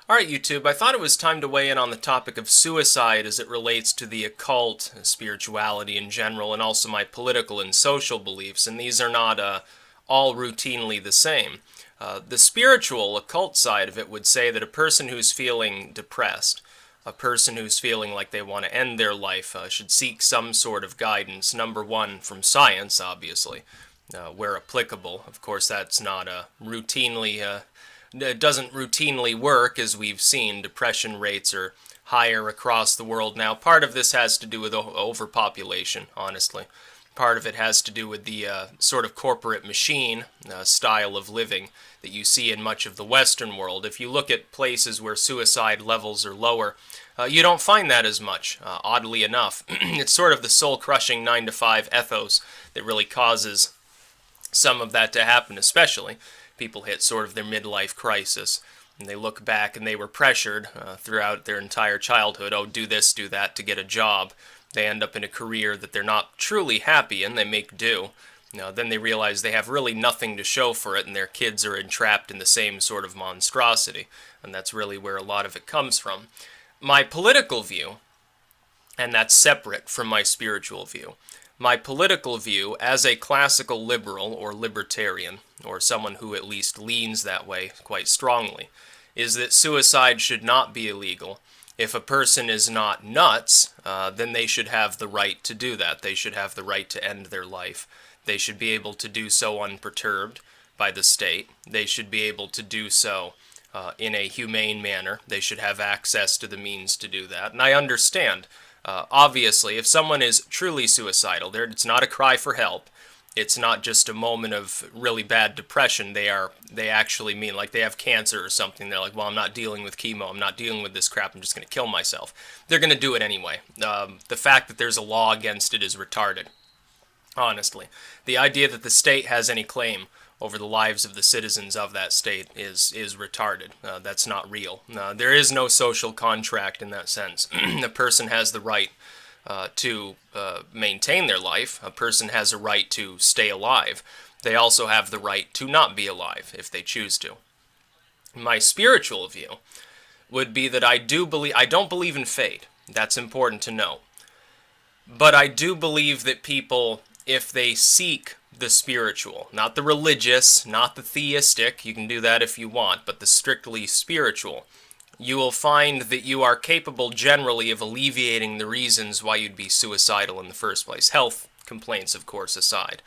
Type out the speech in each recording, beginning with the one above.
Alright, YouTube, I thought it was time to weigh in on the topic of suicide as it relates to the occult, spirituality in general, and also my political and social beliefs, and these are not all routinely the same. The spiritual, occult side of it would say that a person who's feeling depressed, a person who's feeling like they want to end their life, should seek some sort of guidance, number one, from science, obviously, where applicable. Of course, that's not routinely it doesn't routinely work, as we've seen. Depression rates are higher across the world now. Part of this has to do with overpopulation, honestly. Part of it has to do with the sort of corporate machine style of living that you see in much of the Western world. If you look at places where suicide levels are lower, you don't find that as much, oddly enough. It's sort of the soul-crushing 9-to-5 ethos that really causes some of that to happen, especially people hit sort of their midlife crisis, and they look back and they were pressured throughout their entire childhood, oh, do this, do that, to get a job. They end up in a career that they're not truly happy in, they make do. Then they realize they have really nothing to show for it, and their kids are entrapped in the same sort of monstrosity, and that's really where a lot of it comes from. My political view, and that's separate from my spiritual view, my political view as a classical liberal or libertarian, or someone who at least leans that way quite strongly, is that suicide should not be illegal. If a person is not nuts, then they should have the right to do that. They should have the right to end their life. They should be able to do so unperturbed by the state. They should be able to do so in a humane manner. They should have access to the means to do that. And I understand, obviously, if someone is truly suicidal, it's not a cry for help. It's not just a moment of really bad depression. They actually mean, like, they have cancer or something. They're like, well, I'm not dealing with chemo. I'm not dealing with this crap. I'm just going to kill myself. They're going to do it anyway. The fact that there's a law against it is retarded, honestly. The idea that the state has any claim over the lives of the citizens of that state is retarded. That's not real. There is no social contract in that sense. The person has the right to maintain their life. A person has a right to stay alive. They also have the right to not be alive if they choose to. My spiritual view would be that I don't believe in fate. That's important to know. But I do believe that people, if they seek the spiritual, not the religious, not the theistic, you can do that if you want, but the strictly spiritual, you will find that you are capable generally of alleviating the reasons why you'd be suicidal in the first place. Health complaints, of course, aside.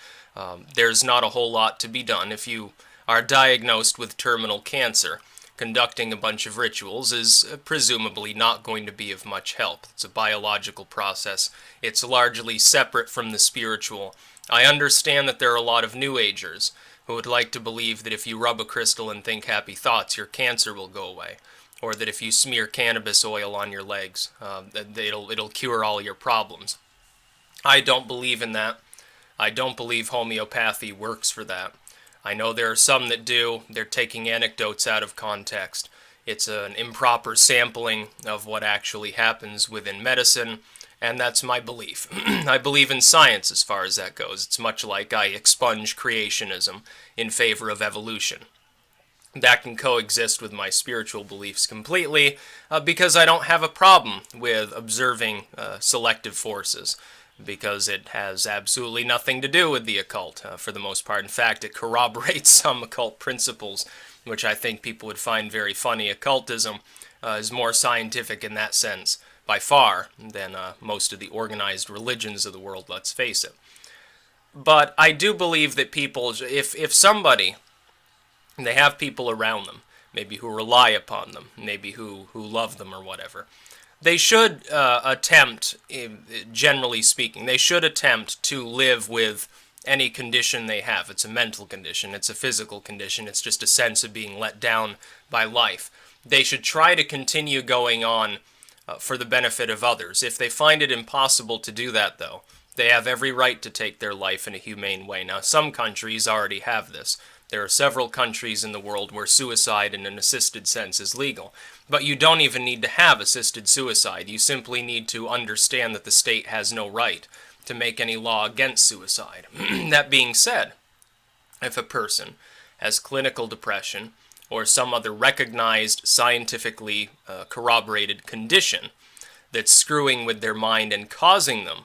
There's not a whole lot to be done. If you are diagnosed with terminal cancer, conducting a bunch of rituals is presumably not going to be of much help. It's a biological process. It's largely separate from the spiritual. I understand that there are a lot of New Agers who would like to believe that if you rub a crystal and think happy thoughts, your cancer will go away. Or that if you smear cannabis oil on your legs, it'll cure all your problems. I don't believe in that. I don't believe homeopathy works for that. I know there are some that do. They're taking anecdotes out of context. It's an improper sampling of what actually happens within medicine, and that's my belief. I believe in science as far as that goes. It's much like I expunge creationism in favor of evolution. That can coexist with my spiritual beliefs completely, because I don't have a problem with observing selective forces, because it has absolutely nothing to do with the occult, for the most part. In fact, it corroborates some occult principles, which I think people would find very funny. Occultism is more scientific in that sense, by far, than most of the organized religions of the world, let's face it. But I do believe that people, if somebody, they have people around them, maybe who rely upon them, maybe who love them or whatever, they should attempt, generally speaking, they should attempt to live with any condition they have. It's a mental condition, it's a physical condition, it's just a sense of being let down by life. They should try to continue going on for the benefit of others. If they find it impossible to do that, though, they have every right to take their life in a humane way. Now, some countries already have this. There are several countries in the world where suicide in an assisted sense is legal. But you don't even need to have assisted suicide. You simply need to understand that the state has no right to make any law against suicide. That being said, if a person has clinical depression or some other recognized, scientifically corroborated condition that's screwing with their mind and causing them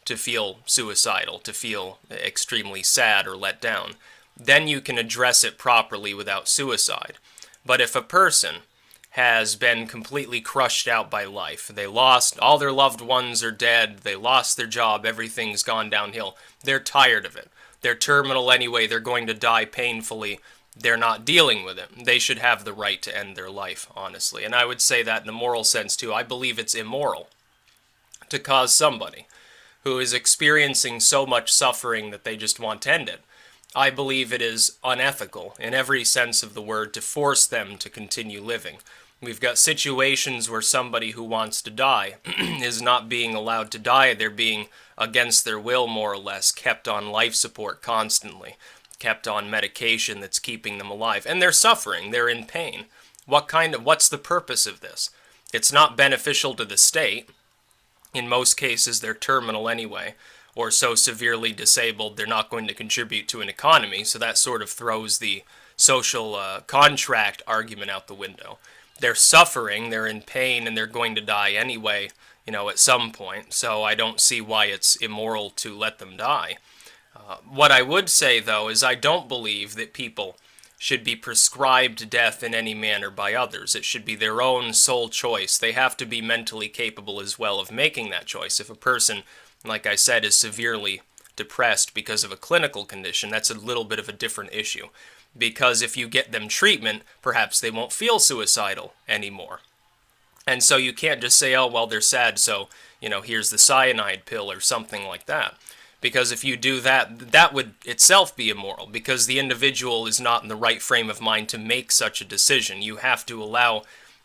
to feel suicidal, to feel extremely sad or let down, then you can address it properly without suicide. But if a person has been completely crushed out by life, they lost, all their loved ones are dead, they lost their job, everything's gone downhill, they're tired of it, they're terminal anyway, they're going to die painfully, they're not dealing with it. They should have the right to end their life, honestly. And I would say that in a moral sense, too. I believe it's immoral to cause somebody who is experiencing so much suffering that they just want to end it. I believe it is unethical, in every sense of the word, to force them to continue living. We've got situations where somebody who wants to die is not being allowed to die. They're being, against their will, more or less, kept on life support constantly, kept on medication that's keeping them alive. And they're suffering. They're in pain. What's the purpose of this? It's not beneficial to the state. In most cases, they're terminal anyway, or so severely disabled they're not going to contribute to an economy, so that sort of throws the social contract argument out the window. They're suffering, they're in pain, and they're going to die anyway, at some point, so I don't see why it's immoral to let them die. What I would say, though, is I don't believe that people should be prescribed death in any manner by others. It should be their own sole choice. They have to be mentally capable as well of making that choice. If a person, like I said, is severely depressed because of a clinical condition, that's a little bit of a different issue. Because if you get them treatment, perhaps they won't feel suicidal anymore. And so you can't just say, oh, well, they're sad, so, here's the cyanide pill or something like that. Because if you do that, that would itself be immoral, because the individual is not in the right frame of mind to make such a decision. You have to allow,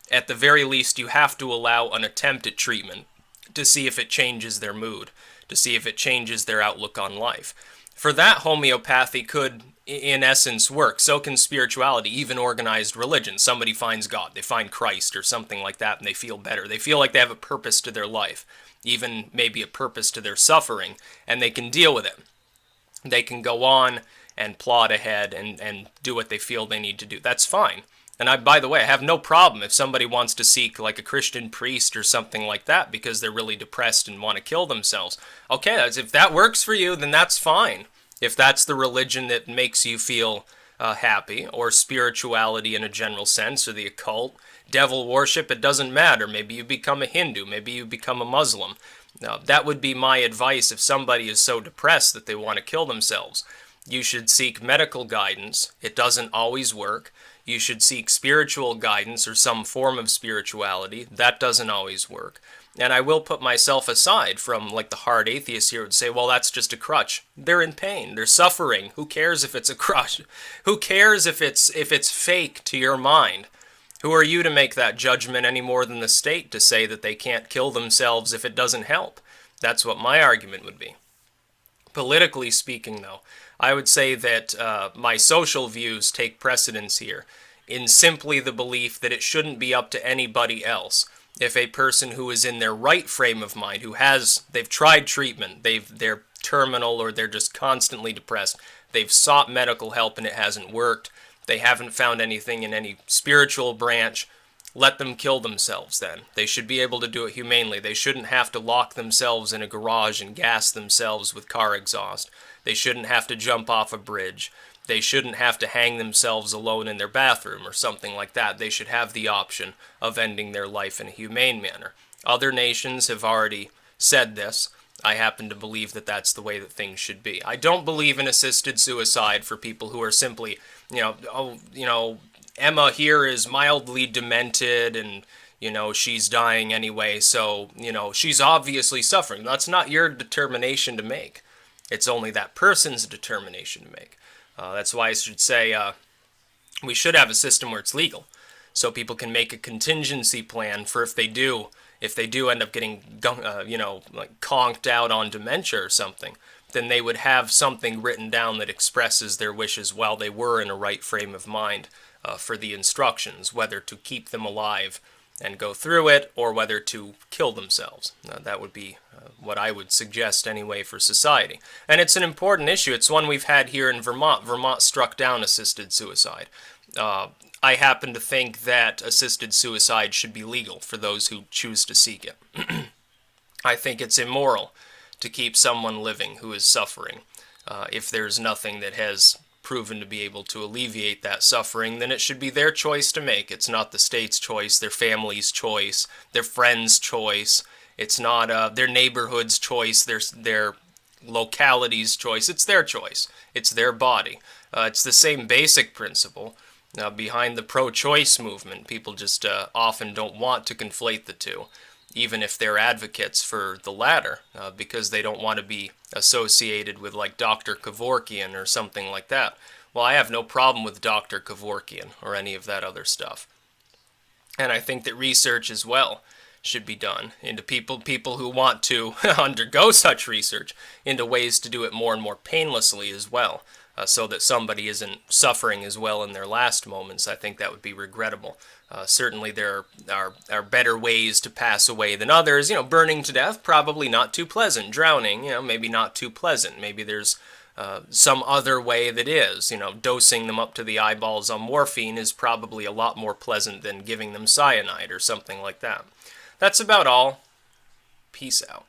at the very least, you have to allow an attempt at treatment to see if it changes their mood, to see if it changes their outlook on life. For that, homeopathy could, in essence, work. So can spirituality, even organized religion. Somebody finds God, they find Christ or something like that, and they feel better. They feel like they have a purpose to their life, even maybe a purpose to their suffering, and they can deal with it. They can go on and plod ahead and do what they feel they need to do. That's fine. And by the way, I have no problem if somebody wants to seek like a Christian priest or something like that because they're really depressed and want to kill themselves. Okay, if that works for you, then that's fine. If that's the religion that makes you feel happy, or spirituality in a general sense, or the occult, devil worship, it doesn't matter. Maybe you become a Hindu, maybe you become a Muslim. Now, that would be my advice if somebody is so depressed that they want to kill themselves. You should seek medical guidance. It doesn't always work. You should seek spiritual guidance or some form of spirituality. That doesn't always work. And I will put myself aside from like the hard atheist here would say, well, that's just a crutch. They're in pain. They're suffering. Who cares if it's a crutch? Who cares if it's fake to your mind? Who are you to make that judgment any more than the state to say that they can't kill themselves if it doesn't help? That's what my argument would be. Politically speaking, though, I would say that my social views take precedence here in simply the belief that it shouldn't be up to anybody else. If a person who is in their right frame of mind, they've tried treatment, they're terminal or they're just constantly depressed, they've sought medical help and it hasn't worked, they haven't found anything in any spiritual branch, let them kill themselves then. They should be able to do it humanely. They shouldn't have to lock themselves in a garage and gas themselves with car exhaust. They shouldn't have to jump off a bridge. They shouldn't have to hang themselves alone in their bathroom or something like that. They should have the option of ending their life in a humane manner. Other nations have already said this. I happen to believe that that's the way that things should be. I don't believe in assisted suicide for people who are simply, Emma here is mildly demented and, she's dying anyway, so, she's obviously suffering. That's not your determination to make. It's only that person's determination to make. That's why I should say we should have a system where it's legal, so people can make a contingency plan for if they do end up getting, conked out on dementia or something, then they would have something written down that expresses their wishes while they were in a right frame of mind for the instructions, whether to keep them alive and go through it, or whether to kill themselves. That would be what I would suggest anyway for society. And it's an important issue. It's one we've had here in Vermont. Vermont struck down assisted suicide. I happen to think that assisted suicide should be legal for those who choose to seek it. I think it's immoral to keep someone living who is suffering. If there's nothing that has proven to be able to alleviate that suffering, then it should be their choice to make. It's not the state's choice, their family's choice, their friend's choice. It's not their neighborhood's choice, their locality's choice. It's their choice. It's their body. It's the same basic principle behind the pro-choice movement. People just often don't want to conflate the two, even if they're advocates for the latter, because they don't want to be associated with like Dr. Kevorkian or something like that. Well, I have no problem with Dr. Kevorkian or any of that other stuff. And I think that research as well should be done into people who want to undergo such research, into ways to do it more and more painlessly as well, so that somebody isn't suffering as well in their last moments. I think that would be regrettable. Certainly there are better ways to pass away than others. Burning to death, probably not too pleasant. Drowning, maybe not too pleasant. Maybe there's some other way that is. Dosing them up to the eyeballs on morphine is probably a lot more pleasant than giving them cyanide or something like that. That's about all. Peace out.